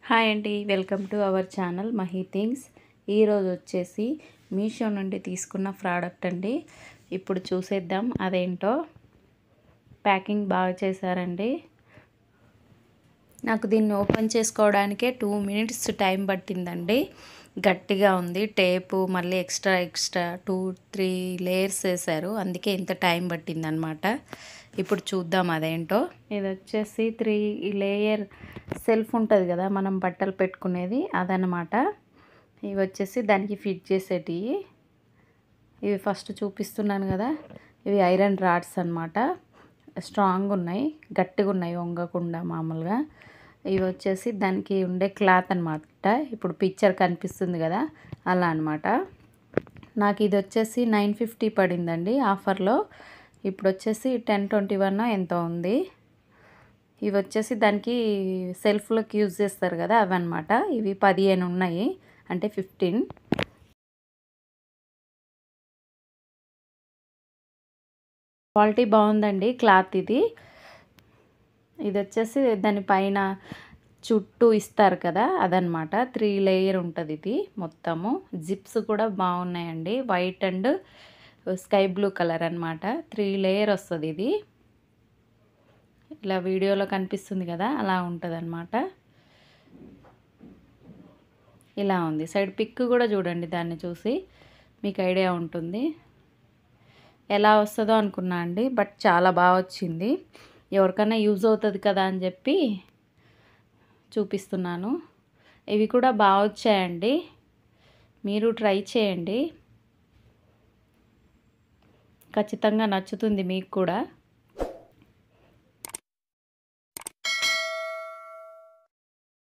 Hi అండి, welcome to our channel Mahi things. ఈరోజు వచ్చేసి మీషో నుండి తీసుకున్న ప్రోడక్ట్ అండి. ఇప్పుడు చూసేద్దాం అదేంటో. ప్యాకింగ్ బాగా చేశారండి. నాకు దీన్ని ఓపెన్ చేసుకోవడానికే 2 minutes టైం పట్టిందండి. గట్టిగా ఉంది టేపు, మళ్ళీ ఎక్స్ట్రా 2-3 లేయర్స్ వేశారు, అందుకే ఇంత టైం పట్టిందనమాట. ఇప్పుడు చూద్దాం అదేంటో. ఇది వచ్చేసి 3 లేయర్ సెల్ఫ్ ఉంటుంది కదా మనం బట్టలు పెట్టుకునేది, అదనమాట. ఇవి వచ్చేసి దానికి ఫిట్ చేసేటివి. ఇవి ఫస్ట్ చూపిస్తున్నాను కదా, ఇవి ఐరన్ రాడ్స్ అనమాట. స్ట్రాంగ్ ఉన్నాయి, గట్టిగా ఉన్నాయి, వంగకుండా మామూలుగా. ఇవి వచ్చేసి దానికి ఉండే క్లాత్ అనమాట. ఇప్పుడు పిక్చర్ కనిపిస్తుంది కదా, అలా అనమాట. నాకు ఇది వచ్చేసి 950 పడిందండి ఆఫర్లో. ఇప్పుడు వచ్చేసి 1021 ఎంతో ఉంది. ఇవి వచ్చేసి దానికి సెల్ఫ్లోకి యూజ్ చేస్తారు కదా, అవన్నమాట. ఇవి 15 ఉన్నాయి, అంటే 15. క్వాలిటీ బాగుందండి క్లాత్. ఇది వచ్చేసి దానిపైన చుట్టూ ఇస్తారు కదా, అదనమాట. 3 లేయర్ ఉంటుంది ఇది మొత్తము. జిప్స్ కూడా బాగున్నాయండి, white and sky blue colour అనమాట. 3 లేయర్ వస్తుంది ఇది. ఇలా వీడియోలో కనిపిస్తుంది కదా, అలా ఉంటుంది అనమాట. ఇలా ఉంది. సైడ్ పిక్ కూడా చూడండి, దాన్ని చూసి మీకు ఐడియా ఉంటుంది. ఎలా వస్తుందో అనుకున్నా అండి, బట్ చాలా బాగా వచ్చింది. ఎవరికైనా యూజ్ అవుతుంది కదా అని చెప్పి చూపిస్తున్నాను. ఇవి కూడా బాగా వచ్చాయండి, మీరు ట్రై చేయండి, ఖచ్చితంగా నచ్చుతుంది మీకు కూడా.